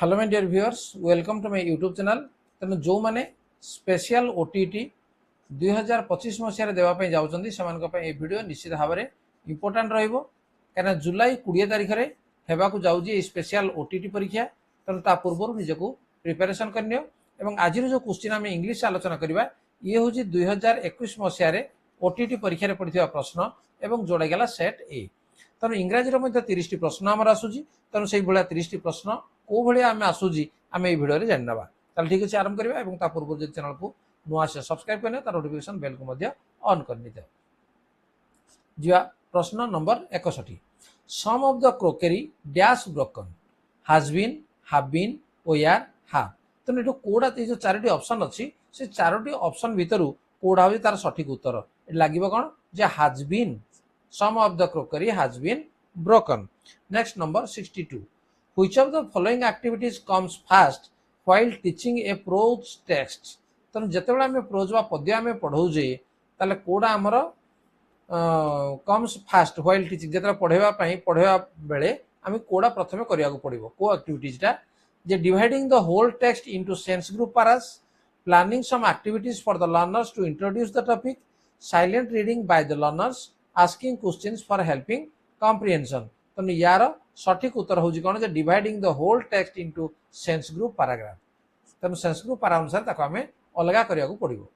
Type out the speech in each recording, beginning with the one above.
Hello my dear viewers, welcome to my YouTube channel. तेणु जो मैंने स्पेशल ओटीटी 2025 मसीह देवाई जाऊँगी से वीडियो निश्चित भाव में इम्पोर्टाट रही जुलाई 20 तारिख में होगा जाऊँगी स्पेशल ओटीटी परीक्षा। तेणु ता पूर्व निजक प्रिपेरेसन करनी और आज जो क्वेश्चन आम इंग्लीश आलोचना करवा ये हूँ 2021 मसीह ओटीटी परीक्षा पड़ता प्रश्न और जोड़ा गला सेट ए। तेणु इंग्राजी 30 प्रश्न आमर आसूँ। तेणु से 30 प्रश्न कौ भाया आम आसूँ आम ये भिडियो जाना। ताल ठीक अच्छे आरंभ करवा पूर्व जो चैनल को नुआ से सब्सक्राइब करने तार नोटिफिकेशन बेल को ऑन करनी जा। प्रश्न number 61 some of the crockery dash broken has been have been ओयार हैव। तेणु ये कौड़ा जो 4टी ऑप्शन अच्छी से 4टी ऑप्शन भितर कौड़ा हूँ तार सठिक उत्तर लगे कौन जे has been some of the crockery has been broken. Next number 62 which of the following activities comes first while teaching a prose text। तेणु जिते आम प्रोज बा पद्य आम पढ़ाऊे ताले कौड़ा आमर कम्स फास्ट while teaching जो पढ़ावा बेले आम कौड़ा प्रथम करने पड़ो को एक्टिविटीजटा जे dividing the whole text into sense group paras planning some activities for the learners to introduce the topic silent reading by the learners asking questions for helping comprehension. तेणु यार सठिक उत्तर हूँ कौन जे dividing the whole text into sense group paragraph. तेणु sense group para अनुसार आम अलग करने पड़ो।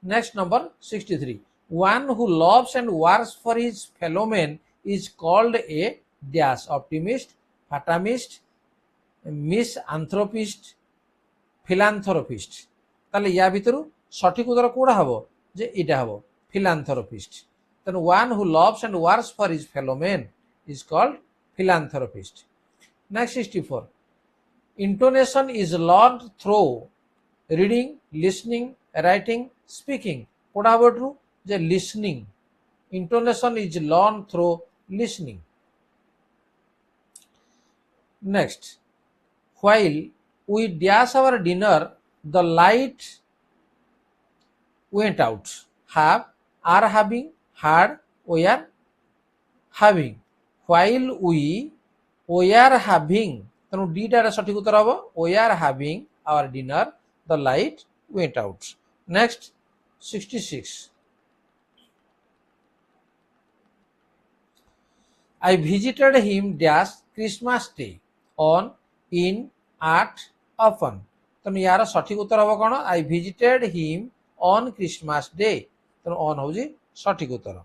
Next number 63 one who loves and works for his fellow man is called a dash optimist fatalist misanthropist philanthropist. ताले या भितर सठिक उत्तर कौड़ा हम जे इटा हम फिलांथ्रोपिस्ट। तेणु one who loves and works for his fellow man is called philanthropist. Next 64 intonation is learned through reading, listening, writing, speaking। Koda true J listening intonation is learned through listening। Next while we dash our dinner the light went out have are having had we are having while we are having तेणु डीटा सठिक उत्तर हम we are having our dinner the light went out। Next 66 I visited him dash Christmas day on in at often। तेणु यार सठिक उत्तर हम कौन I visited him on Christmas day तेणु on हूँ सठिक उत्तर।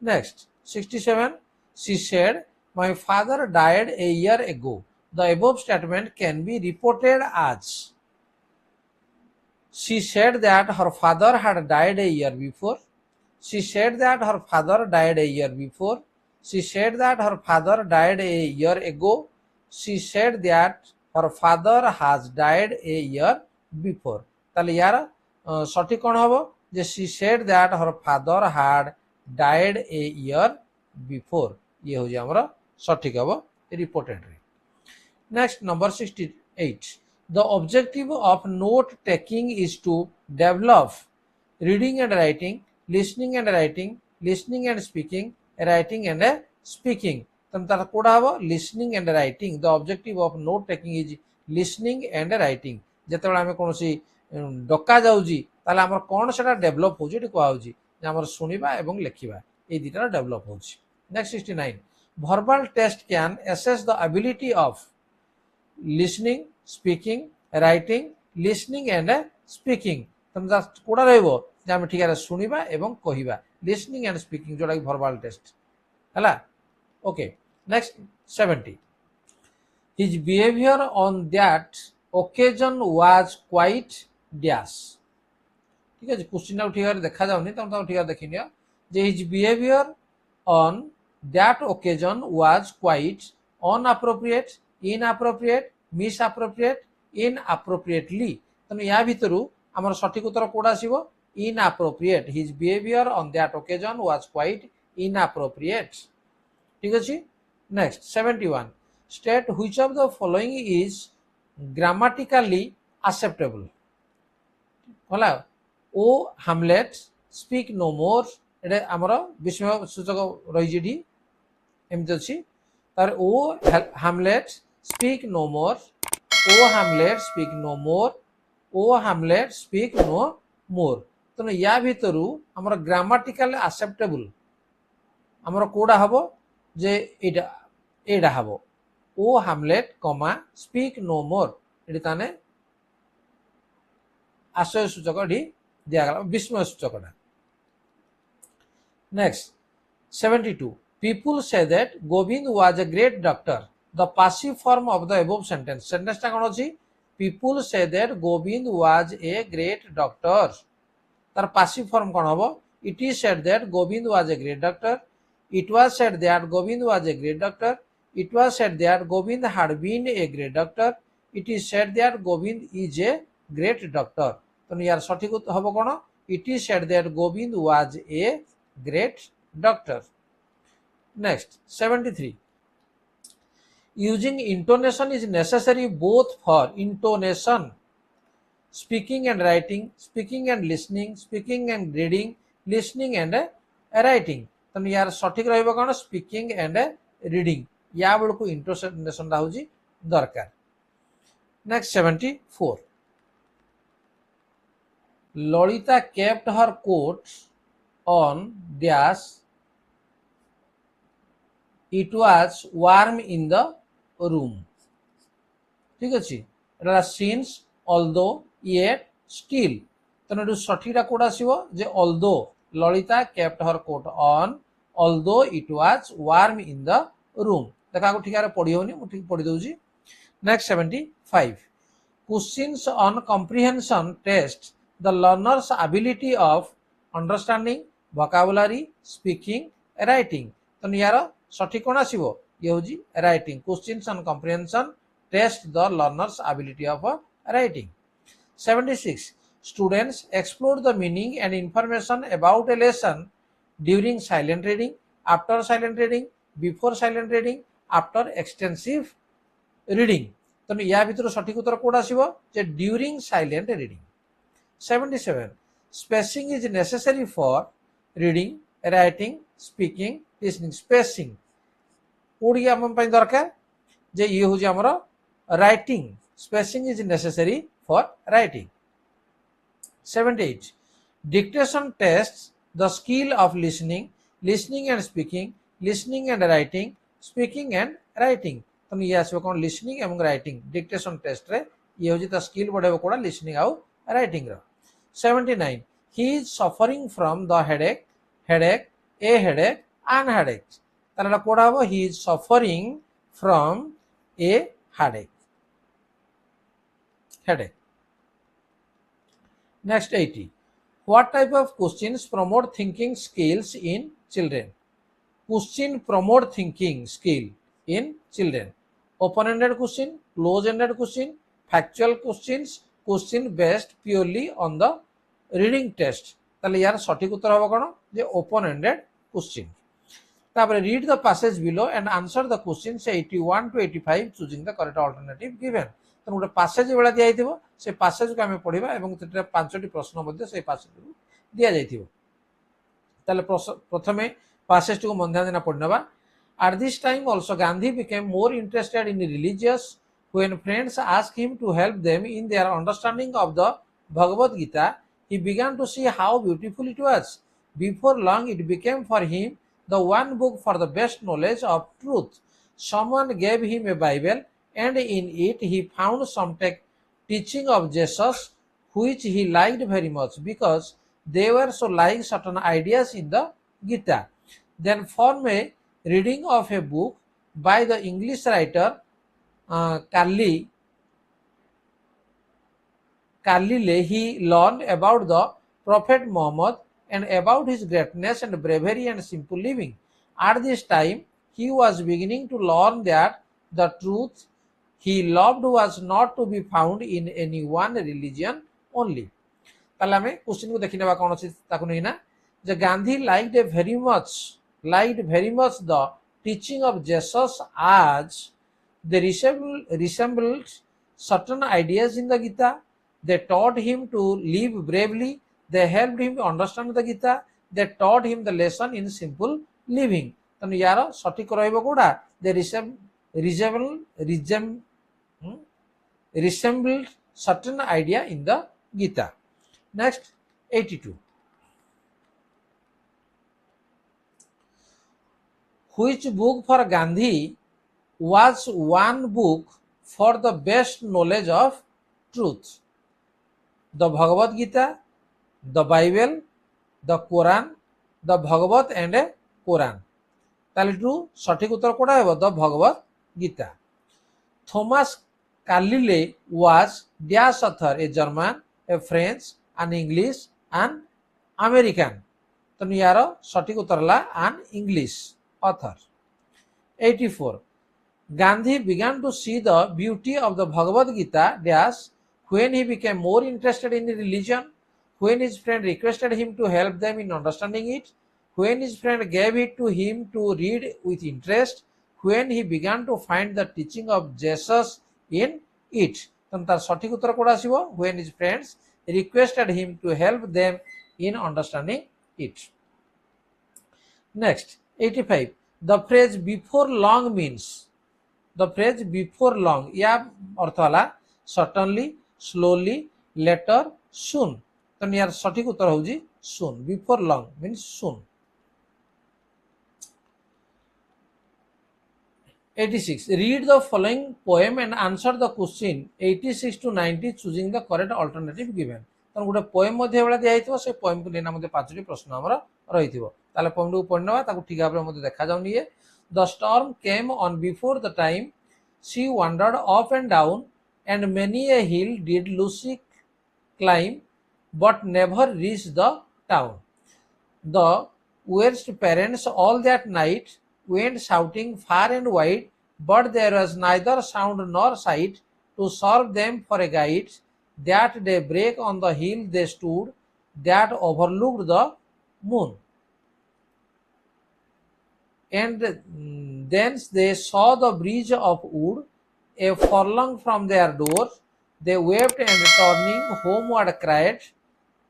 Next 67 she said my father died a year ago the above statement can be reported as she said that her father had died a year before she said that her father died a year before she said that her father died a year ago she said that her father has died a year before। ताले यार सठिक कौन हम जे she said that her father had died a year before ये हूँ आमर सठिक हम reported. Next number 68 the objective of note taking is to develop reading and writing listening and writing listening and speaking writing and speaking. तेणु तार कौड़ा हम listening and writing the objective of note taking is listening and writing. जिते आम कौन डका जाऊँगी आमर कौन से डेभलप हो कहूँ शुणा और लेखा ये दुटा डेभलप हो। Next 69 verbal test can assess the ability of listening, speaking, writing, listening and speaking। तेणु कौड़ा रही ठीक है शुणा और कहवा listening and speaking जोटा कि verbal test है। Okay next 70 his behavior on that occasion was quite dash। ठीक है क्वेश्चन ठीक है देखा जाऊनी तुम ठीक है देखनी जे his behavior on that occasion was quite unappropriate inappropriate misappropriate inappropriately। तेणु या भितर आमर सठिक उत्तर कौड़ा आसो inappropriate his behavior on that occasion was quite inappropriate। ठीक अच्छे। Next 71 state which of the following is grammatically acceptable। होला ओ hamlet speak no more ये आमर विस्मय सूचक रही एमती अच्छी तार ओ hamlet speak no more, O Hamlet speak no more, O Hamlet speak no more। ତେଣୁ ୟା ଭିତରୁ ଆମର ଗ୍ରାମାଟିକାଲ ଆସେପ୍ଟେବୁଲ ଆମର କୋଉଟା ହବ ଯେ ଏଇଟା ଏଇଟା ହବ ଓ Hamlet comma speak no more. ଏଠି ତାନେ ଆଶୟ ସୂଚକ ଏଠି ଦିଆଗଲା ବିସ୍ମୟ ସୂଚକଟା। Next 72 people say that Govind was a great doctor। the passive form of the above sentence ଟା କଣ ଅଛି people say that Govind was a great doctor। ତାର passive form କଣ ହବ it is said that Govind was a great doctor, it was said that Govind was a great doctor, it was said that Govind had been a great doctor, it is said that Govind is a great doctor। ତେଣୁ यार ସଠିକ ହବ କଣ it is said that Govind was a great doctor। next 73 using intonation is necessary both for intonation speaking and writing, speaking and listening, speaking and reading, listening and writing। ତେଣୁ यार ସଠିକ ରହିବ କଣ speaking and reading या बेलू intonation हूँ दरकार। Next 74 Lalita kept her coat on dash it was warm in the room. ठीक अच्छे एटा सिंस ऑल्दो येट स्टिल तेना सठिकटा कोड आसीबो जे although Lalita kept her coat on although it was warm in the room. देखा ठीक पढ़ी होनी मुझे ठीक पढ़ी दूसरी। Next 75 questions on comprehension test the learners ability of understanding vocabulary speaking writing. तो यार सठिक कौन आसीबो ये होजी writing questions on comprehension test the learners ability of writing. 76 students explore the meaning and information about a lesson during silent reading, after silent reading, before silent reading, after extensive reading. तो या भीतर सठिक उत्तर कोड आसीबो जे during silent reading. 77 spacing is necessary for reading, writing, speaking, listening. Spacing कोडी हम पई दरकार जे ये हो जे हमरो writing spacing is necessary for writing. 78 dictation tests the skill of listening, listening and speaking, listening and writing, speaking and writing. तो ये आसो कौन लिसनिंग एवं राइटिंग डिक्टेशन टेस्ट रे ये होजी ता स्किल बढ़ाबो कोडा लिसनिंग आउ राइटिंग रो। 79 he is suffering from the headache, headache, a headache, an headache. ताला कोडा हो he is suffering from a headache, headache. Next 80 what type of questions promote thinking skills in children. Question promote thinking skill in children. open-ended question, close-ended question, factual questions, question based purely on the reading test। ताले यार सठिक उत्तर होबो कोन जे open-ended question। तापर read the passage below and answer the questions 81 to 85 choosing the correct alternative given। तो गोटे passage बेला दिया जाइथिबो से passage को हमें पढिबा एवं तेटा पांचटी प्रश्न मध्ये से पैसेज दिया जाइथिबो। ताले प्रथमे पैसेज को ध्यान देना पड़नबा। At this time also Gandhi became more interested in religious when friends asked him to help them in their understanding of the Bhagavad Gita. He began to see how beautiful it was. Before long it became for him the one book for the best knowledge of truth. Someone gave him a Bible and in it he found some teaching of Jesus which he liked very much because they were so like certain ideas in the Gita. Then from a reading of a book by the English writer Carlyle, he learned about the Prophet Muhammad and about his greatness and bravery and simple living. At this time, he was beginning to learn that the truth he loved was not to be found in any one religion only. ताले हमें question को देखिनेबा कोन अछि ताकु नहिना जे Gandhi liked very much the teaching of Jesus as they resembled certain ideas in the Gita. They taught him to live bravely. They helped him to understand the Gita. They taught him the lesson in simple living। तनु यार सठिक रहइबो कोडा they resembled certain idea in the Gita. Next, 82. Which book for Gandhi was one book for the best knowledge of truth? The Bhagavad Gita, the Bible, the Quran, the Bhagavad and a Quran. তাহলে টু সঠিক উত্তর কোটা ହେବ the Bhagavad Gita. Thomas Carlyle was dash author a German a French an English an American. তো ইয়ার সঠিক উত্তর হল an English author. 84. Gandhi began to see the beauty of the Bhagavad Gita dash when he became more interested in religion, when his friend requested him to help them in understanding it, when his friend gave it to him to read with interest, when he began to find the teaching of Jesus in it. তার সঠিক উত্তর code আসিব when his friends requested him to help them in understanding it. Next, 85. The phrase before long means, the phrase before long या अर्थ होला certainly, slowly, later, soon. तो यार सठिक उत्तर होउजी soon. Before long means soon. 86. Read the following poem and answer the question 86 to 90 choosing the correct alternative given. तो गोटे poem मध्ये एवला दिया हितबो से पोएम को लेना मध्ये पांचटी प्रश्न हमर रहितबो ताले पोएम को पढनवा ताको ठीक भाबरे मध्ये देखा जाउनी ये The storm came on before the time she wandered up and down and many a hill did Lucy climb but never reached the town. The worst parents all that night went shouting far and wide, but there was neither sound nor sight to serve them for a guide. That daybreak on the hill they stood that overlooked the moon. And thence they saw the bridge of wood, a furlong from their door. They wept and turning homeward cried,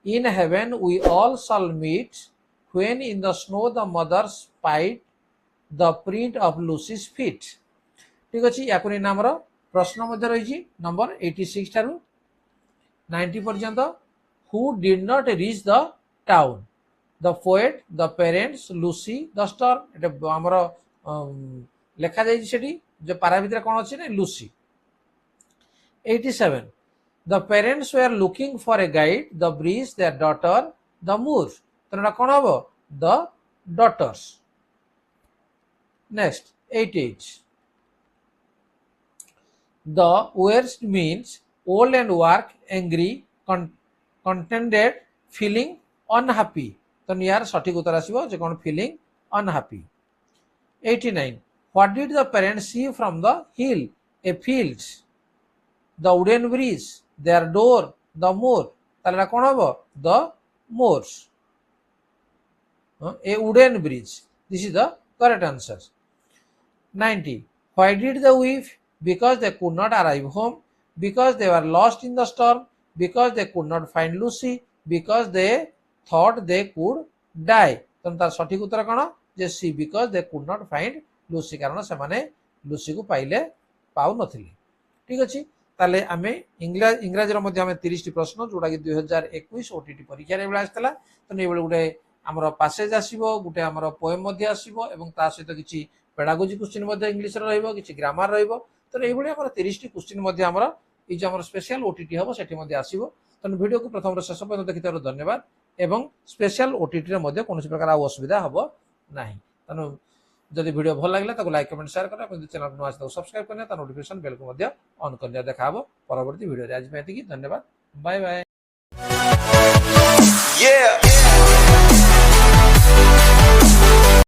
in heaven we all shall meet, when in the snow the mother spied the print of Lucy's feet. ठीक अछि या कोनी नामर प्रश्न मध्ये रहिछि number 86 Tharu 90 पर्यंत. Who did not reach the town? The poet, the parents, Lucy, the storm. एटा हमर लेखा जाई सेठी जे पारा भितर कोन अछि ने Lucy. 87. The parents were looking for a guide, the breeze, their daughter, the moor. तोना कोन हबो the daughters. Next, 88. The worst means old and work, angry, contented, feeling unhappy. तो यार सठिक उत्तर आसीबो जे कोन feeling unhappy. 89. What did the parents see from the hill? A field, the wooden bridge, their door, the moor. ताले कोन हबो the moors. A wooden bridge. This is the correct answer. 90. Why did they weep? Because they could not arrive home, because they were lost in the storm, because they could not find Lucy, because they thought they could die. तो तार सठिक उत्तर कोन जे सी because they could not find Lucy कारण से माने Lucy को पाइले पाउ नथिले. ठीक अछि ताले आमे इंग्रजी रो मध्ये आमे 30 टी प्रश्न जोडा कि 2021 ओटीटी परीक्षा रे बेला आस्तला तो नै बेले गुटे हमर पैसेज आसीबो गुटे हमर पोएम मध्ये आसीबो एवं ता सहित किछि पेडागोजी क्वेश्चन मध्ये इंग्लिश रे रहइबो किछि ग्रामर रहइबो तो नै बेले हमर 30 टी क्वेश्चन मध्ये हमर ई जे हमर स्पेशल ओटीटी हबो सेठी मध्ये आसीबो. तो वीडियो को प्रथम शेष पर्यंत देखिथारो धन्यवाद एवं स्पेशल ओटीटी रे मध्ये कोनोसी प्रकार असुविधा हबो नाही. तनु जदि वीडियो भल लागला ताको लाइक कमेंट शेयर करा अपन चैनल को आसे सब्सक्राइब करना ता नोटिफिकेशन बेल को मध्ये ऑन कर दिया. देखा हबो परवर्ती वीडियो रे. आज पे एतिकी धन्यवाद. Bye bye.